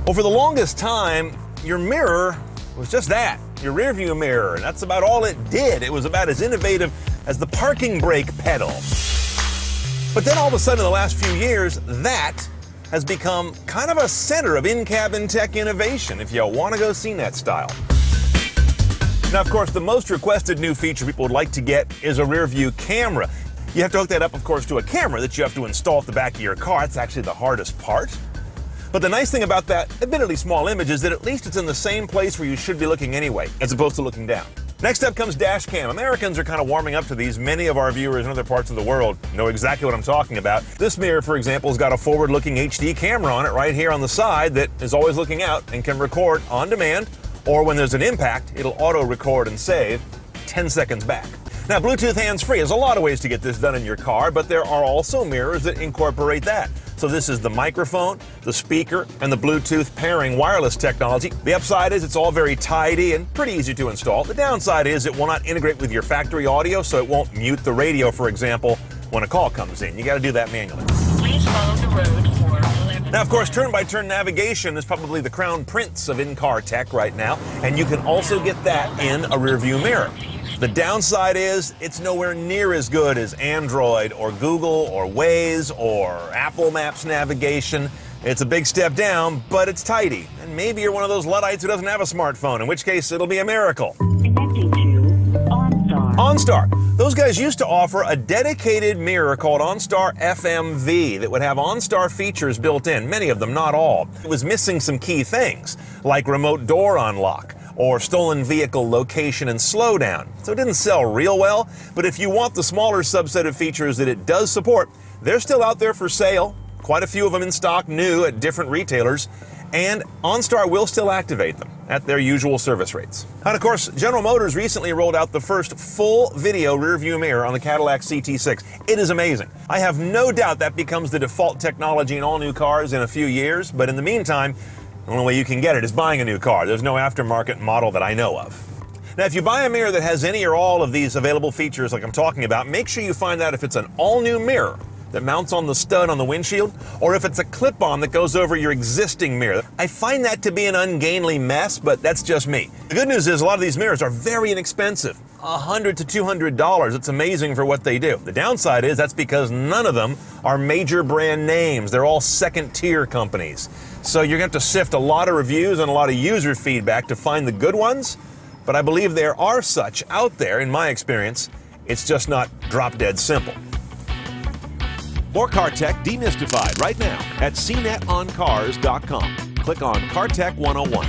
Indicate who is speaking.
Speaker 1: Well, for the longest time, your mirror was just that, your rearview mirror, and that's about all it did. It was about as innovative as the parking brake pedal. But then all of a sudden in the last few years, that has become kind of a center of in-cabin tech innovation, if you want to go CNET style. Now, of course, the most requested new feature people would like to get is a rear view camera. You have to hook that up, of course, to a camera that you have to install at the back of your car. That's actually the hardest part. But the nice thing about that admittedly small image is that at least it's in the same place where you should be looking anyway, as opposed to looking down. Next up comes dash cam. Americans are kind of warming up to these. Many of our viewers in other parts of the world know exactly what I'm talking about. This mirror, for example, has got a forward-looking HD camera on it right here on the side that is always looking out and can record on demand, or when there's an impact, it'll auto-record and save 10 seconds back. Now, Bluetooth hands-free. There's a lot of ways to get this done in your car, but there are also mirrors that incorporate that. So this is the microphone, the speaker, and the Bluetooth pairing wireless technology. The upside is it's all very tidy and pretty easy to install. The downside is it will not integrate with your factory audio, so it won't mute the radio, for example, when a call comes in. You got to do that manually.
Speaker 2: Please follow the road for 11.
Speaker 1: Now, of course, turn-by-turn navigation is probably the crown prince of in-car tech right now, and you can also get that in a rearview mirror. The downside is it's nowhere near as good as Android or Google or Waze or Apple Maps navigation. It's a big step down, but it's tidy. And maybe you're one of those Luddites who doesn't have a smartphone, in which case it'll be a miracle.
Speaker 2: Connecting to OnStar.
Speaker 1: OnStar. Those guys used to offer a dedicated mirror called OnStar FMV that would have OnStar features built in, many of them, not all. It was missing some key things, like remote door unlock, or stolen vehicle location and slowdown. So it didn't sell real well, but if you want the smaller subset of features that it does support, they're still out there for sale. Quite a few of them in stock new at different retailers, and OnStar will still activate them at their usual service rates. And of course, General Motors recently rolled out the first full video rear view mirror on the Cadillac CT6. It is amazing. I have no doubt that becomes the default technology in all new cars in a few years, but in the meantime, the only way you can get it is buying a new car. There's no aftermarket model that I know of. Now, if you buy a mirror that has any or all of these available features like I'm talking about, make sure you find out if it's an all-new mirror that mounts on the stud on the windshield, or if it's a clip-on that goes over your existing mirror. I find that to be an ungainly mess, but that's just me. The good news is a lot of these mirrors are very inexpensive. $100 to $200. It's amazing for what they do. The downside is that's because none of them are major brand names. They're all second-tier companies. So you're going to have to sift a lot of reviews and a lot of user feedback to find the good ones, but I believe there are such out there, in my experience. It's just not drop-dead simple.
Speaker 3: More car tech demystified right now at cnetoncars.com. Click on Car Tech 101.